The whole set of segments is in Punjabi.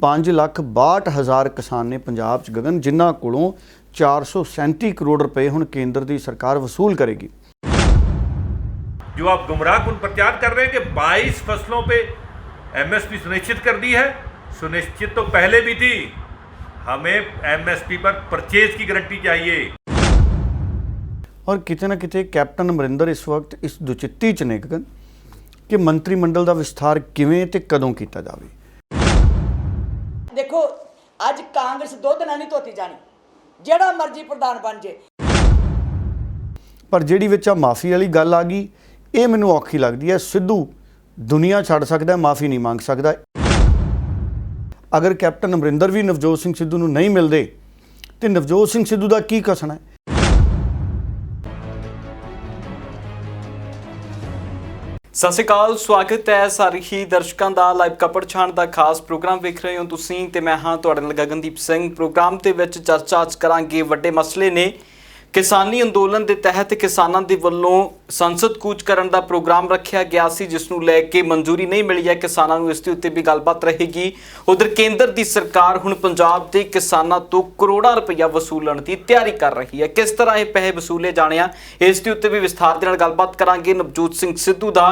5,62,000 किसान ने पंजाब च गगन, जिन्हां कोलों 437 करोड़ रुपए हुण केंद्र की सरकार वसूल करेगी। जो आप गुमराहकुन प्रचार कर रहे हैं कि 22 फसलों पे MSP सुनिश्चित कर दी है, सुनिश्चित तो पहले भी थी, हमें MSP पर परचेज की गारंटी चाहिए। और किते ना किते कैप्टन अमरिंदर इस वक्त इस दुचित्ती च ने गगन कि मंत्रिमंडल का विस्तार किवें ते कदों कीता जावे। देखो अज कांग्रेस दो दिन नहीं धोती जानी, जेड़ा मर्जी प्रधान बन जे। पर जिहड़ी विच आ माफ़ी वाली गल आ गई, ये मैनूं औखी लगदी है। सिद्धू दुनिया छड्ड सकदा, माफ़ी नहीं मंग सकदा। अगर कैप्टन अमरिंदर भी नवजोत सिंह सिद्धू नूं नहीं मिलदे तो नवजोत सिंह सिद्धू दा की कसना है। ਸਤਿ ਸ਼੍ਰੀ ਅਕਾਲ, ਸਵਾਗਤ ਹੈ ਸਾਰੇ ਹੀ ਦਰਸ਼ਕਾਂ ਦਾ ਲਾਈਵ ਕਵਰ ਛਾਣ ਦਾ ਖਾਸ ਪ੍ਰੋਗਰਾਮ ਵੇਖ ਰਹੇ ਹੋ ਤੁਸੀਂ ਤੇ ਮੈਂ ਹਾਂ ਤੁਹਾਡੇ ਨਾਲ ਗਗਨਦੀਪ ਸਿੰਘ। ਪ੍ਰੋਗਰਾਮ ਦੇ ਵਿੱਚ ਚਰਚਾ ਕਰਾਂਗੇ ਵੱਡੇ ਮਸਲੇ ਨੇ। ਕਿਸਾਨੀ ਅੰਦੋਲਨ ਦੇ ਤਹਿਤ ਕਿਸਾਨਾਂ ਦੇ ਵੱਲੋਂ ਸੰਸਦ ਕੂਚ ਕਰਨ ਦਾ ਪ੍ਰੋਗਰਾਮ ਰੱਖਿਆ ਗਿਆ ਸੀ, ਜਿਸ ਨੂੰ ਲੈ ਕੇ ਮਨਜ਼ੂਰੀ ਨਹੀਂ ਮਿਲੀ ਹੈ ਕਿਸਾਨਾਂ ਨੂੰ। ਇਸ ਦੇ ਉੱਤੇ ਵੀ ਗੱਲਬਾਤ ਰਹੇਗੀ। ਉਧਰ ਕੇਂਦਰ ਦੀ ਸਰਕਾਰ ਹੁਣ ਪੰਜਾਬ ਦੇ ਕਿਸਾਨਾਂ ਤੋਂ ਕਰੋੜਾਂ ਰੁਪਈਆ ਵਸੂਲਣ ਦੀ ਤਿਆਰੀ ਕਰ ਰਹੀ ਹੈ। ਕਿਸ ਤਰ੍ਹਾਂ ਇਹ ਪੈਸੇ ਵਸੂਲੇ ਜਾਣੇ ਆ, ਇਸ ਦੇ ਉੱਤੇ ਵੀ ਵਿਸਥਾਰ ਦੇ ਨਾਲ ਗੱਲਬਾਤ ਕਰਾਂਗੇ। ਨਵਜੋਤ ਸਿੰਘ ਸਿੱਧੂ ਦਾ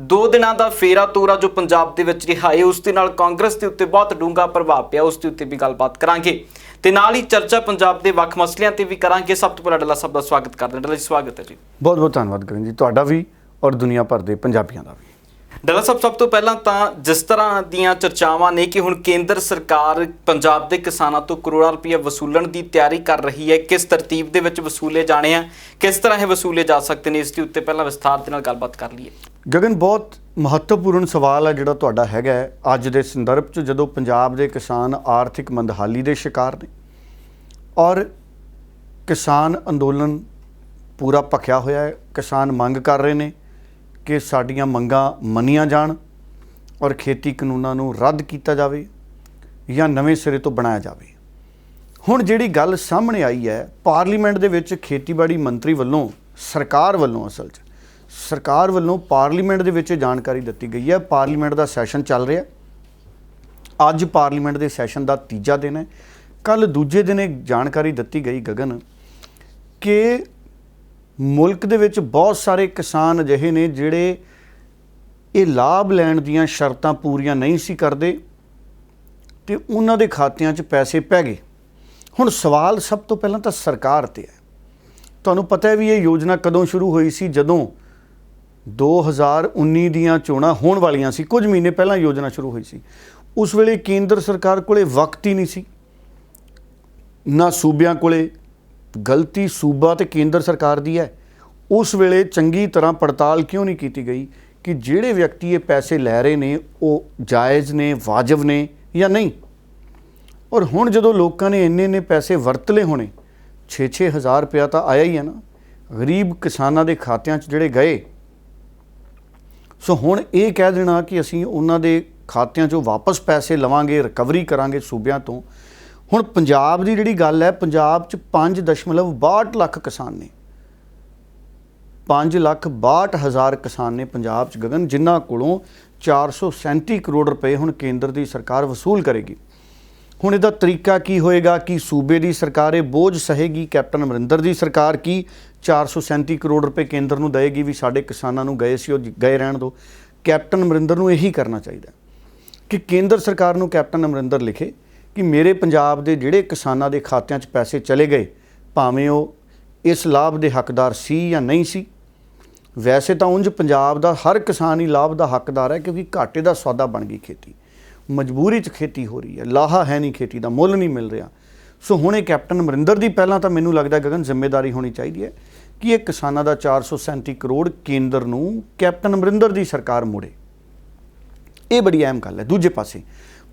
2 ਦਿਨਾਂ ਦਾ ਫੇਰਾ ਤੋਰਾ ਜੋ ਪੰਜਾਬ ਦੇ ਵਿੱਚ ਰਿਹਾ ਹੈ, ਉਸ ਦੇ ਨਾਲ ਕਾਂਗਰਸ ਦੇ ਉੱਤੇ ਬਹੁਤ ਡੂੰਘਾ ਪ੍ਰਭਾਵ ਪਿਆ, ਉਸ ਦੇ ਉੱਤੇ ਵੀ ਗੱਲਬਾਤ ਕਰਾਂਗੇ ਤੇ ਨਾਲ ਹੀ ਚਰਚਾ ਪੰਜਾਬ ਦੇ ਵੱਖ ਮਸਲਿਆਂ ਤੇ ਵੀ ਕਰਾਂਗੇ। ਸਭ ਤੋਂ ਪਹਿਲਾਂ ਡੱਲਾ ਸਾਹਿਬ ਦਾ ਸਵਾਗਤ ਕਰਦੇ ਹਾਂ। ਡੱਲਾ ਜੀ ਸਵਾਗਤ ਹੈ ਜੀ। ਬਹੁਤ ਬਹੁਤ ਧੰਨਵਾਦ ਗਗਨ ਜੀ, ਤੁਹਾਡਾ ਵੀ ਔਰ ਦੁਨੀਆ ਭਰ ਦੇ ਪੰਜਾਬੀਆਂ ਦਾ ਵੀ। ਡੱਲਾ ਸਾਹਿਬ, ਸਭ ਤੋਂ ਪਹਿਲਾਂ ਤਾਂ ਜਿਸ ਤਰ੍ਹਾਂ ਦੀਆਂ ਚਰਚਾਵਾਂ ਨੇ ਕਿ ਹੁਣ ਕੇਂਦਰ ਸਰਕਾਰ ਪੰਜਾਬ ਦੇ ਕਿਸਾਨਾਂ ਤੋਂ ਕਰੋੜਾਂ ਰੁਪਏ ਵਸੂਲਣ ਦੀ ਤਿਆਰੀ ਕਰ ਰਹੀ ਹੈ, ਕਿਸ ਤਰਤੀਬ ਦੇ ਵਿੱਚ ਵਸੂਲੇ ਜਾਣੇ ਆ, ਕਿਸ ਤਰ੍ਹਾਂ ਇਹ ਵਸੂਲੇ ਜਾ ਸਕਦੇ ਨੇ, ਇਸ ਦੇ ਉੱਤੇ ਪਹਿਲਾਂ ਵਿਸਥਾਰ ਦੇ ਨਾਲ ਗੱਲਬਾਤ ਕਰ ਲਈਏ। ਗਗਨ, ਬਹੁਤ ਮਹੱਤਵਪੂਰਨ ਸਵਾਲ ਹੈ ਜਿਹੜਾ ਤੁਹਾਡਾ ਹੈਗਾ ਅੱਜ ਦੇ ਸੰਦਰਭ 'ਚ, ਜਦੋਂ ਪੰਜਾਬ ਦੇ ਕਿਸਾਨ ਆਰਥਿਕ ਮੰਦਹਾਲੀ ਦੇ ਸ਼ਿਕਾਰ ਨੇ ਔਰ ਕਿਸਾਨ ਅੰਦੋਲਨ ਪੂਰਾ ਭਖਿਆ ਹੋਇਆ ਹੈ। ਕਿਸਾਨ ਮੰਗ ਕਰ ਰਹੇ ਨੇ ਕਿ ਸਾਡੀਆਂ ਮੰਗਾਂ ਮੰਨੀਆਂ ਜਾਣ ਔਰ ਖੇਤੀ ਕਾਨੂੰਨਾਂ ਨੂੰ ਰੱਦ ਕੀਤਾ ਜਾਵੇ ਜਾਂ ਨਵੇਂ ਸਿਰੇ ਤੋਂ ਬਣਾਇਆ ਜਾਵੇ। ਹੁਣ ਜਿਹੜੀ ਗੱਲ ਸਾਹਮਣੇ ਆਈ ਹੈ, ਪਾਰਲੀਮੈਂਟ ਦੇ ਵਿੱਚ ਖੇਤੀਬਾੜੀ ਮੰਤਰੀ ਵੱਲੋਂ, ਸਰਕਾਰ ਵੱਲੋਂ, ਅਸਲ 'ਚ ਸਰਕਾਰ ਵੱਲੋਂ ਪਾਰਲੀਮੈਂਟ ਦੇ ਵਿੱਚ ਜਾਣਕਾਰੀ ਦਿੱਤੀ ਗਈ ਹੈ। ਪਾਰਲੀਮੈਂਟ ਦਾ ਸੈਸ਼ਨ ਚੱਲ ਰਿਹਾ, ਅੱਜ ਪਾਰਲੀਮੈਂਟ ਦੇ ਸੈਸ਼ਨ ਦਾ ਤੀਜਾ ਦਿਨ ਹੈ। ਕੱਲ੍ਹ ਦੂਜੇ ਦਿਨ ਇਹ ਜਾਣਕਾਰੀ ਦਿੱਤੀ ਗਈ ਗਗਨ ਕਿ ਮੁਲਕ ਦੇ ਵਿੱਚ ਬਹੁਤ ਸਾਰੇ ਕਿਸਾਨ ਅਜਿਹੇ ਨੇ ਜਿਹੜੇ ਇਹ ਲਾਭ ਲੈਣ ਦੀਆਂ ਸ਼ਰਤਾਂ ਪੂਰੀਆਂ ਨਹੀਂ ਸੀ ਕਰਦੇ ਤੇ ਉਹਨਾਂ ਦੇ ਖਾਤਿਆਂ 'ਚ ਪੈਸੇ ਪੈ ਗਏ। ਹੁਣ ਸਵਾਲ ਸਭ ਤੋਂ ਪਹਿਲਾਂ ਤਾਂ ਸਰਕਾਰ 'ਤੇ ਹੈ। ਤੁਹਾਨੂੰ ਪਤਾ ਹੈ ਵੀ ਇਹ ਯੋਜਨਾ ਕਦੋਂ ਸ਼ੁਰੂ ਹੋਈ ਸੀ? ਜਦੋਂ 2019 ਦੀਆਂ ਚੋਣਾਂ ਹੋਣ ਵਾਲੀਆਂ ਸੀ, ਕੁਝ ਮਹੀਨੇ ਪਹਿਲਾਂ ਯੋਜਨਾ ਸ਼ੁਰੂ ਹੋਈ ਸੀ। ਉਸ ਵੇਲੇ ਕੇਂਦਰ ਸਰਕਾਰ ਕੋਲੇ ਵਕਤ ਹੀ ਨਹੀਂ ਸੀ, ਨਾ ਸੂਬਿਆਂ ਕੋਲੇ। ਗਲਤੀ ਸੂਬਾ ਤੇ ਕੇਂਦਰ ਸਰਕਾਰ ਦੀ ਹੈ। ਉਸ ਵੇਲੇ ਚੰਗੀ ਤਰ੍ਹਾਂ ਪੜਤਾਲ ਕਿਉਂ ਨਹੀਂ ਕੀਤੀ ਗਈ ਕਿ ਜਿਹੜੇ ਵਿਅਕਤੀ ਇਹ ਪੈਸੇ ਲੈ ਰਹੇ ਨੇ ਉਹ ਜਾਇਜ਼ ਨੇ, ਵਾਜਬ ਨੇ ਜਾਂ ਨਹੀਂ। ਔਰ ਹੁਣ ਜਦੋਂ ਲੋਕਾਂ ਨੇ ਇੰਨੇ ਪੈਸੇ ਵਰਤ ਲਏ ਹੋਣੇ, 6-6 ਹਜ਼ਾਰ ਰੁਪਇਆ ਤਾਂ ਆਇਆ ਹੀ ਹੈ ਨਾ ਗਰੀਬ ਕਿਸਾਨਾਂ ਦੇ ਖਾਤਿਆਂ 'ਚ ਜਿਹੜੇ ਗਏ। ਸੋ ਹੁਣ ਇਹ ਕਹਿ ਦੇਣਾ ਕਿ ਅਸੀਂ ਉਹਨਾਂ ਦੇ ਖਾਤਿਆਂ 'ਚੋਂ ਵਾਪਸ ਪੈਸੇ ਲਵਾਂਗੇ, ਰਿਕਵਰੀ ਕਰਾਂਗੇ ਸੂਬਿਆਂ ਤੋਂ। ਹੁਣ ਪੰਜਾਬ ਦੀ ਜਿਹੜੀ ਗੱਲ ਹੈ, ਪੰਜਾਬ 'ਚ 5.62 ਲੱਖ ਕਿਸਾਨ ਨੇ, 5,62,000 ਕਿਸਾਨ ਨੇ ਪੰਜਾਬ 'ਚ ਗਗਨ, ਜਿਨ੍ਹਾਂ ਕੋਲੋਂ 437 ਕਰੋੜ ਰੁਪਏ ਹੁਣ ਕੇਂਦਰ ਦੀ ਸਰਕਾਰ ਵਸੂਲ ਕਰੇਗੀ। ਹੁਣ ਇਹਦਾ ਤਰੀਕਾ ਕੀ ਹੋਏਗਾ? ਕਿ ਸੂਬੇ ਦੀ ਸਰਕਾਰ ਇਹ ਬੋਝ ਸਹੇਗੀ? ਕੈਪਟਨ ਅਮਰਿੰਦਰ ਦੀ ਸਰਕਾਰ ਕੀ 437 ਕਰੋੜ ਰੁਪਏ ਕੇਂਦਰ ਨੂੰ ਦੇਵੇਗੀ ਵੀ ਸਾਡੇ ਕਿਸਾਨਾਂ ਨੂੰ ਗਏ ਸੀ ਉਹ ਗਏ ਰਹਿਣ ਦਿਓ? ਕੈਪਟਨ ਅਮਰਿੰਦਰ ਨੂੰ ਇਹੀ ਕਰਨਾ ਚਾਹੀਦਾ ਕਿ ਕੇਂਦਰ ਸਰਕਾਰ ਨੂੰ ਕੈਪਟਨ ਅਮਰਿੰਦਰ ਲਿਖੇ ਕਿ ਮੇਰੇ ਪੰਜਾਬ ਦੇ ਜਿਹੜੇ ਕਿਸਾਨਾਂ ਦੇ ਖਾਤਿਆਂ 'ਚ ਪੈਸੇ ਚਲੇ ਗਏ, ਭਾਵੇਂ ਉਹ ਇਸ ਲਾਭ ਦੇ ਹੱਕਦਾਰ ਸੀ ਜਾਂ ਨਹੀਂ ਸੀ। ਵੈਸੇ ਤਾਂ ਉਂਝ ਪੰਜਾਬ ਦਾ ਹਰ ਕਿਸਾਨ ਹੀ ਲਾਭ ਦਾ ਹੱਕਦਾਰ ਹੈ, ਕਿਉਂਕਿ ਘਾਟੇ ਦਾ ਸੌਦਾ ਬਣ ਗਈ ਖੇਤੀ, ਮਜਬੂਰੀ 'ਚ ਖੇਤੀ ਹੋ ਰਹੀ ਹੈ, ਲਾਹਾ ਹੈ ਨਹੀਂ, ਖੇਤੀ ਦਾ ਮੁੱਲ ਨਹੀਂ ਮਿਲ ਰਿਹਾ। ਸੋ ਹੁਣ ਇਹ ਕੈਪਟਨ ਅਮਰਿੰਦਰ ਦੀ ਪਹਿਲਾਂ ਤਾਂ ਮੈਨੂੰ ਲੱਗਦਾ ਗਗਨ ਜ਼ਿੰਮੇਵਾਰੀ ਹੋਣੀ ਚਾਹੀਦੀ ਹੈ ਕਿ ਇਹ ਕਿਸਾਨਾਂ ਦਾ 437 ਕਰੋੜ ਕੇਂਦਰ ਨੂੰ ਕੈਪਟਨ ਅਮਰਿੰਦਰ ਦੀ ਸਰਕਾਰ ਮੋੜੇ। ਇਹ ਬੜੀ ਅਹਿਮ ਗੱਲ ਹੈ। ਦੂਜੇ ਪਾਸੇ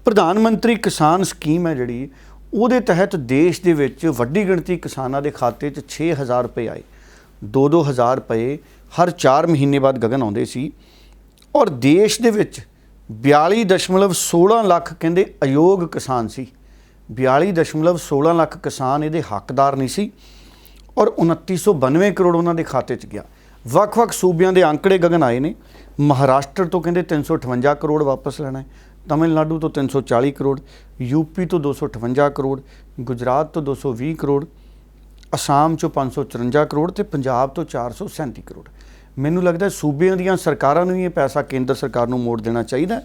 ਪ੍ਰਧਾਨ ਮੰਤਰੀ ਕਿਸਾਨ ਸਕੀਮ ਹੈ ਜਿਹੜੀ, ਉਹਦੇ ਤਹਿਤ ਦੇਸ਼ ਦੇ ਵਿੱਚ ਵੱਡੀ ਗਿਣਤੀ ਕਿਸਾਨਾਂ ਦੇ ਖਾਤੇ 'ਚ 6,000 ਰੁਪਏ ਆਏ। 2-2 ਹਜ਼ਾਰ ਰੁਪਏ ਹਰ 4 ਮਹੀਨੇ ਬਾਅਦ ਗਗਨ ਆਉਂਦੇ ਸੀ। ਔਰ ਦੇਸ਼ ਦੇ ਵਿੱਚ 42.16 ਲੱਖ ਕਹਿੰਦੇ ਅਯੋਗ ਕਿਸਾਨ ਸੀ। 42.16 ਲੱਖ ਕਿਸਾਨ ਇਹਦੇ ਹੱਕਦਾਰ ਨਹੀਂ ਸੀ ਔਰ 2992 ਕਰੋੜ ਉਹਨਾਂ ਦੇ ਖਾਤੇ 'ਚ ਗਿਆ। ਵੱਖ-ਵੱਖ ਸੂਬਿਆਂ ਦੇ ਅੰਕੜੇ ਗਗਨ ਆਏ ਨੇ। ਮਹਾਰਾਸ਼ਟਰ ਤੋਂ ਕਹਿੰਦੇ 358 ਕਰੋੜ ਵਾਪਸ ਲੈਣਾ ਹੈ, तमिलनाडु तो 340 करोड़, यूपी तो 258 करोड़, गुजरात तो 220 करोड़, असम चो 554 करोड़ तो पंजाब तो 437 करोड़। मैनूं लगदा सूबे दीयां सरकारां नूं ही ये पैसा केंद्र सरकार नूं मोड़ देना चाहिए,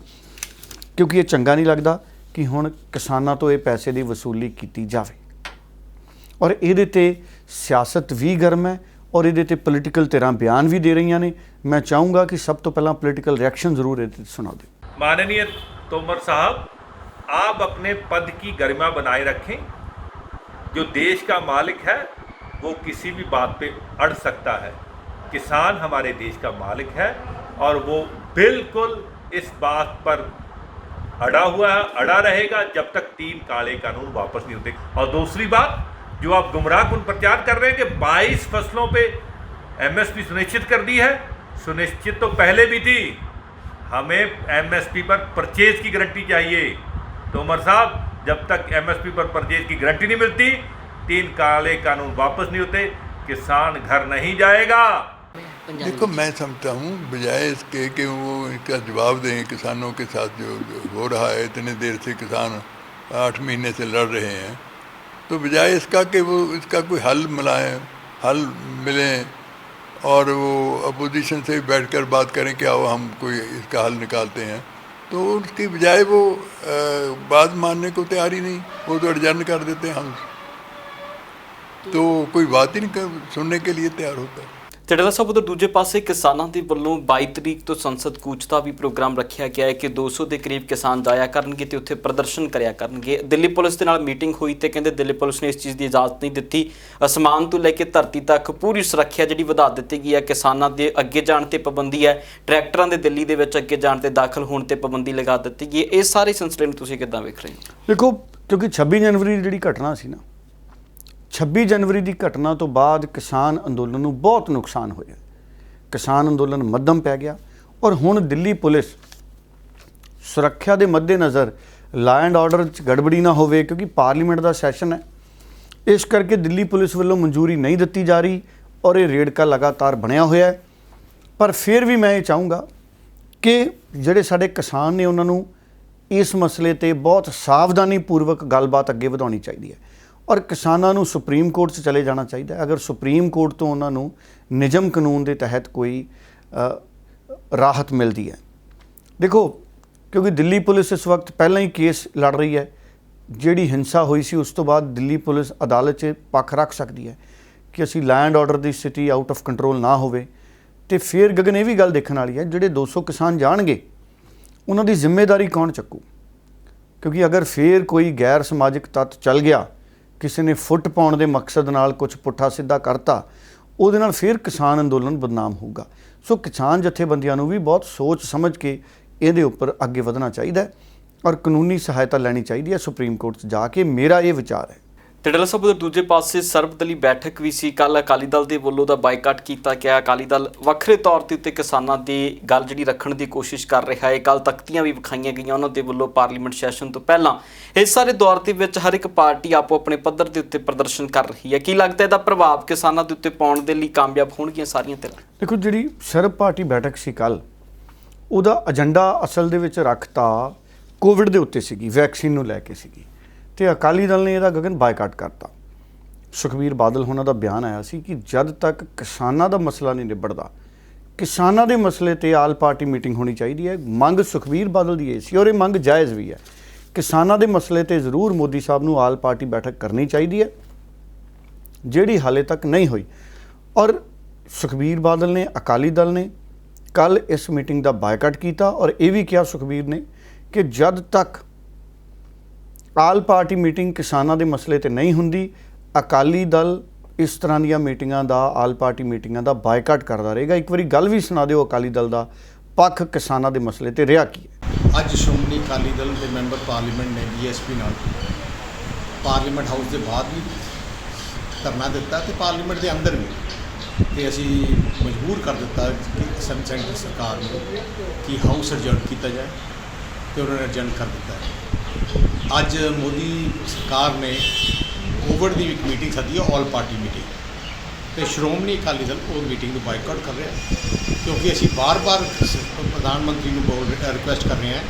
क्योंकि ये चंगा नहीं लगता कि हुण किसानां तो ये पैसे की वसूली की जाए। और ये ते सियासत भी गर्म है और ये पोलीटिकल धिरां बयान भी दे रही ने। मैं चाहूँगा कि सब तो पहला पोलीटिकल रिएक्शन जरूर ये सुना दें। माननीय तोमर साहब, आप अपने पद की गरिमा बनाए रखें। जो देश का मालिक है वो किसी भी बात पे अड़ सकता है। किसान हमारे देश का मालिक है और वो बिल्कुल इस बात पर अड़ा हुआ है, अड़ा रहेगा जब तक 3 काले कानून वापस नहीं होते। और दूसरी बात, जो आप गुमराहकुन प्रचार कर रहे हैं कि 22 फसलों पे एमएसपी सुनिश्चित कर दी है, सुनिश्चित तो पहले भी थी। हमें एमएसपी पर परचेज की गारंटी चाहिए। तोमर साहब, जब तक एमएसपी पर परचेज की गारंटी नहीं मिलती, 3 काले कानून वापस नहीं होते, किसान घर नहीं जाएगा। देखो, मैं समझता हूँ बजाय इसके कि वो इसका जवाब दें किसानों के साथ जो हो रहा है, इतने देर से किसान 8 महीने से लड़ रहे हैं, तो बजाय इसका कि वो इसका कोई हल मिले और वो अपोजिशन से बैठकर बात करें कि आओ हम कोई इसका हल निकालते हैं, तो उसकी बजाय वो बात मानने को तैयार ही नहीं, वो तो एडजर्न कर देते हैं हम, तो कोई बात ही नहीं सुनने के लिए तैयार होता। ਤੇ ਡੇਰਾ ਸਾਹਿਬ, ਉਧਰ ਦੂਜੇ ਪਾਸੇ ਕਿਸਾਨਾਂ ਦੇ ਵੱਲੋਂ 22 ਤਰੀਕ ਤੋਂ ਸੰਸਦ ਕੂਚ ਦਾ ਵੀ ਪ੍ਰੋਗਰਾਮ ਰੱਖਿਆ ਗਿਆ ਹੈ ਕਿ 200 ਦੇ ਕਰੀਬ ਕਿਸਾਨ ਜਾਇਆ ਕਰਨਗੇ ਤੇ ਉੱਥੇ ਪ੍ਰਦਰਸ਼ਨ ਕਰਿਆ ਕਰਨਗੇ। ਦਿੱਲੀ ਪੁਲਿਸ ਦੇ ਨਾਲ ਮੀਟਿੰਗ ਹੋਈ ਤੇ ਕਹਿੰਦੇ ਦਿੱਲੀ ਪੁਲਿਸ ਨੇ ਇਸ ਚੀਜ਼ ਦੀ ਇਜਾਜ਼ਤ ਨਹੀਂ ਦਿੱਤੀ। ਅਸਮਾਨ ਤੋਂ ਲੈ ਕੇ ਧਰਤੀ ਤੱਕ ਪੂਰੀ ਸੁਰੱਖਿਆ ਜਿਹੜੀ ਵਧਾ ਦਿੱਤੀ ਗਈ ਹੈ। ਕਿਸਾਨਾਂ ਦੇ ਅੱਗੇ ਜਾਣ ਤੇ ਪਾਬੰਦੀ ਹੈ, ਟਰੈਕਟਰਾਂ ਦੇ ਦਿੱਲੀ ਦੇ ਵਿੱਚ ਅੱਗੇ ਜਾਣ ਤੇ ਦਾਖਲ ਹੋਣ ਤੇ ਪਾਬੰਦੀ ਲਗਾ ਦਿੱਤੀ ਗਈ ਹੈ। ਇਹ ਸਾਰੇ ਸਿਲਸਿਲੇ ਨੂੰ ਤੁਸੀਂ ਕਿੱਦਾਂ ਵੇਖ ਰਹੇ ਹੋ? देखो, क्योंकि 26 जनवरी ਦੀ ਜਿਹੜੀ ਘਟਨਾ ਸੀ ਨਾ, 26 जनवरी की घटना तो बाद किसान अंदोलन ਨੂੰ बहुत नुकसान होया। किसान अंदोलन मध्यम पै गया और हुण दिल्ली पुलिस सुरक्षा के मद्देनज़र ला एंड ऑर्डर गड़बड़ी ना होवे, क्योंकि पार्लीमेंट का सैशन है, इस करके दिल्ली पुलिस वालों मंजूरी नहीं दी जा रही और ये रेड़का लगातार बनया होया है। पर फिर भी मैं ये चाहूँगा कि जिहड़े साडे किसान ने उन्होंने इस मसले ते बहुत सावधानी पूर्वक गलबात अगे वधाउणी चाहिए है और किसानों को सुप्रीम कोर्ट से चले जाना चाहिए। अगर सुप्रीम कोर्ट तो उन्होंने निजम कानून के तहत कोई राहत मिलती है। देखो, क्योंकि दिल्ली पुलिस इस वक्त पहला ही केस लड़ रही है, जिहड़ी हिंसा हुई सी उस तो बाद दिल्ली पुलिस अदालत 'च पक्ष रख सकती है कि असी लैंड ऑर्डर की स्थिति आउट ऑफ कंट्रोल ना होवे। तो फिर गगन ये भी गल देखने वाली है, जिहड़े 200 किसान जाणगे उन्हां दी जिम्मेदारी कौन चुकू? क्योंकि अगर फिर कोई गैर समाजिक तत्त चल गया, किसी ने फुट पाउण दे मकसद नाल कुछ पुट्ठा सीधा करता, उहदे नाल फिर किसान अंदोलन बदनाम होगा। सो किसान जथेबंदियां नूं भी बहुत सोच समझ के इहदे उपर अगे वधना चाहिए और कानूनी सहायता लैनी चाहिए है सुप्रीम कोर्ट 'च जाके। मेरा ये विचार है। ਤੇ ਡੇਰਾ ਸਾਹਿਬ, ਉਧਰ ਦੂਜੇ ਪਾਸੇ ਸਰਬਦਲੀ ਬੈਠਕ ਵੀ ਸੀ ਕੱਲ੍ਹ। ਅਕਾਲੀ ਦਲ ਦੇ ਵੱਲੋਂ ਦਾ ਬਾਈਕਾਟ ਕੀਤਾ ਗਿਆ। ਅਕਾਲੀ ਦਲ ਵੱਖਰੇ ਤੌਰ ਤੇ ਉੱਤੇ ਕਿਸਾਨਾਂ ਦੀ ਗੱਲ ਜਿਹੜੀ ਰੱਖਣ ਦੀ ਕੋਸ਼ਿਸ਼ ਕਰ ਰਿਹਾ ਹੈ। ਕੱਲ੍ਹ ਤਖਤੀਆਂ ਵੀ ਵਿਖਾਈਆਂ ਗਈਆਂ ਉਹਨਾਂ ਦੇ ਵੱਲੋਂ ਪਾਰਲੀਮੈਂਟ ਸੈਸ਼ਨ ਤੋਂ ਪਹਿਲਾਂ। ਇਸ ਸਾਰੇ ਦੌਰ ਦੇ ਵਿੱਚ ਹਰ ਇੱਕ ਪਾਰਟੀ ਆਪੋ ਆਪਣੇ ਪੱਧਰ ਦੇ ਉੱਤੇ ਪ੍ਰਦਰਸ਼ਨ ਕਰ ਰਹੀ ਹੈ। ਕੀ ਲੱਗਦਾ ਇਹਦਾ ਪ੍ਰਭਾਵ ਕਿਸਾਨਾਂ ਦੇ ਉੱਤੇ ਪਾਉਣ ਦੇ ਲਈ ਕਾਮਯਾਬ ਹੋਣਗੀਆਂ ਸਾਰੀਆਂ ਧਿਰਾਂ? ਦੇਖੋ, ਜਿਹੜੀ ਸਰਬ ਪਾਰਟੀ ਬੈਠਕ ਸੀ ਕੱਲ੍ਹ, ਉਹਦਾ ਏਜੰਡਾ ਅਸਲ ਦੇ ਵਿੱਚ ਰੱਖਤਾ ਕੋਵਿਡ ਦੇ ਉੱਤੇ ਸੀਗੀ, ਵੈਕਸੀਨ ਨੂੰ ਲੈ ਕੇ ਸੀਗੀ, ਤੇ ਅਕਾਲੀ ਦਲ ਨੇ ਇਹਦਾ ਗਗਨ ਬਾਈਕਾਟ ਕਰਤਾ। ਸੁਖਬੀਰ ਬਾਦਲ ਹੋਣਾ ਦਾ ਬਿਆਨ ਆਇਆ ਸੀ ਕਿ ਜਦ ਤੱਕ ਕਿਸਾਨਾਂ ਦਾ ਮਸਲਾ ਨਹੀਂ ਨਿਬੜਦਾ, ਕਿਸਾਨਾਂ ਦੇ ਮਸਲੇ ਤੇ ਆਲ ਪਾਰਟੀ ਮੀਟਿੰਗ ਹੋਣੀ ਚਾਹੀਦੀ ਹੈ। ਮੰਗ ਸੁਖਬੀਰ ਬਾਦਲ ਦੀ ਇਹ ਸੀ ਔਰ ਇਹ ਮੰਗ ਜਾਇਜ਼ ਵੀ ਹੈ। ਕਿਸਾਨਾਂ ਦੇ ਮਸਲੇ ਤੇ ਜ਼ਰੂਰ ਮੋਦੀ ਸਾਹਿਬ ਨੂੰ ਆਲ ਪਾਰਟੀ ਬੈਠਕ ਕਰਨੀ ਚਾਹੀਦੀ ਹੈ, ਜਿਹੜੀ ਹਾਲੇ ਤੱਕ ਨਹੀਂ ਹੋਈ। ਔਰ ਸੁਖਬੀਰ ਬਾਦਲ ਨੇ, ਅਕਾਲੀ ਦਲ ਨੇ ਕੱਲ ਇਸ ਮੀਟਿੰਗ ਦਾ ਬਾਈਕਾਟ ਕੀਤਾ ਔਰ ਇਹ ਵੀ ਕਿਹਾ ਸੁਖਬੀਰ ਨੇ ਕਿ ਜਦ ਤੱਕ ਆਲ ਪਾਰਟੀ ਮੀਟਿੰਗ ਕਿਸਾਨਾਂ ਦੇ ਮਸਲੇ ਤੇ ਨਹੀਂ ਹੁੰਦੀ, ਅਕਾਲੀ ਦਲ ਇਸ ਤਰ੍ਹਾਂ ਦੀਆਂ ਮੀਟਿੰਗਾਂ ਦਾ, ਆਲ ਪਾਰਟੀ ਮੀਟਿੰਗਾਂ ਦਾ ਬਾਈਕਾਟ ਕਰਦਾ ਰਹੇਗਾ। ਇੱਕ ਵਾਰੀ ਗੱਲ ਵੀ ਸੁਣਾ ਦਿਓ ਅਕਾਲੀ ਦਲ ਦਾ ਪੱਖ ਕਿਸਾਨਾਂ ਦੇ ਮਸਲੇ ਤੇ ਰਿਹਾ ਕੀ ਹੈ। ਅੱਜ ਸ਼੍ਰੋਮਣੀ ਅਕਾਲੀ ਦਲ ਦੇ ਮੈਂਬਰ ਪਾਰਲੀਮੈਂਟ ਨੇ ਬੀਐਸਪੀ ਨਾਲ ਪਾਰਲੀਮੈਂਟ ਹਾਊਸ ਦੇ ਬਾਹਰ ਵੀ ਧਰਨਾ ਦਿੱਤਾ ਤੇ ਪਾਰਲੀਮੈਂਟ ਦੇ ਅੰਦਰ ਵੀ, ਤੇ ਅਸੀਂ ਮਜਬੂਰ ਕਰ ਦਿੱਤਾ ਕਿ ਸੈਂਟਰ ਸਰਕਾਰ ਨੂੰ ਕਿ ਹਾਊਸ ਅਡਜਰਨ ਕੀਤਾ ਜਾਏ, ਤੇ ਉਹਨਾਂ ਨੇ ਅਡਜਰਨ ਕਰ ਦਿੱਤਾ। ਅੱਜ ਮੋਦੀ ਸਰਕਾਰ ਨੇ ਕੋਵਿਡ ਦੀ ਇੱਕ ਮੀਟਿੰਗ ਸੱਦੀ ਹੈ, ਆਲ ਪਾਰਟੀ ਮੀਟਿੰਗ, ਤੇ ਸ਼੍ਰੋਮਣੀ ਅਕਾਲੀ ਦਲ ਉਹ ਮੀਟਿੰਗ ਨੂੰ ਬਾਈਕਾਟ ਕਰ ਰਿਹਾ, ਕਿਉਂਕਿ ਅਸੀਂ ਬਾਰ-ਬਾਰ ਪ੍ਰਧਾਨ ਮੰਤਰੀ ਨੂੰ ਰਿਕੁਐਸਟ ਕਰ ਰਹੇ ਹਾਂ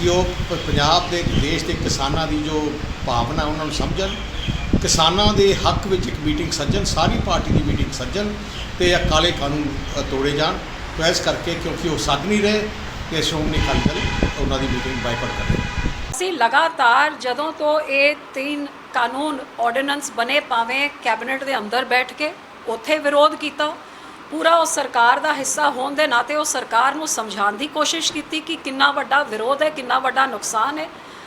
ਕਿ ਉਹ ਪੰਜਾਬ ਦੇ ਦੇਸ਼ ਦੇ ਕਿਸਾਨਾਂ ਦੀ ਜੋ ਭਾਵਨਾ ਉਹਨਾਂ ਨੂੰ ਸਮਝਣ, ਕਿਸਾਨਾਂ ਦੇ ਹੱਕ ਵਿੱਚ ਇੱਕ ਮੀਟਿੰਗ ਸੱਜਣ, ਸਾਰੀ ਪਾਰਟੀ ਦੀ ਮੀਟਿੰਗ ਸੱਜਣ ਤੇ ਇਹ ਕਾਲੇ ਕਾਨੂੰਨ ਤੋੜੇ ਜਾਣ। तो ਇਸ ਕਰਕੇ ਕਿਉਂਕਿ ਉਹ ਸੱਦ ਨਹੀਂ ਰਹੇ ਕਿ ਸ਼੍ਰੋਮਣੀ ਅਕਾਲੀ ਦਲ ਉਹਨਾਂ ਦੀ ਮੀਟਿੰਗ ਬਾਈਕਾਟ ਕਰ ਰਿਹਾ। ਅਸੀਂ ਲਗਾਤਾਰ ਜਦੋਂ ਤੋਂ ਇਹ 3 ਕਾਨੂੰਨ ਆਰਡੀਨੈਂਸ ਬਣੇ, ਭਾਵੇਂ ਕੈਬਨਿਟ ਦੇ ਅੰਦਰ ਬੈਠ ਕੇ ਉੱਥੇ ਵਿਰੋਧ ਕੀਤਾ, ਪੂਰਾ ਉਹ ਸਰਕਾਰ ਦਾ ਹਿੱਸਾ ਹੋਣ ਦੇ ਨਾਤੇ ਉਹ ਸਰਕਾਰ ਨੂੰ ਸਮਝਾਉਣ ਦੀ ਕੋਸ਼ਿਸ਼ ਕੀਤੀ ਕਿ ਕਿੰਨਾ ਵੱਡਾ ਵਿਰੋਧ ਹੈ, ਕਿੰਨਾ ਵੱਡਾ ਨੁਕਸਾਨ ਹੈ।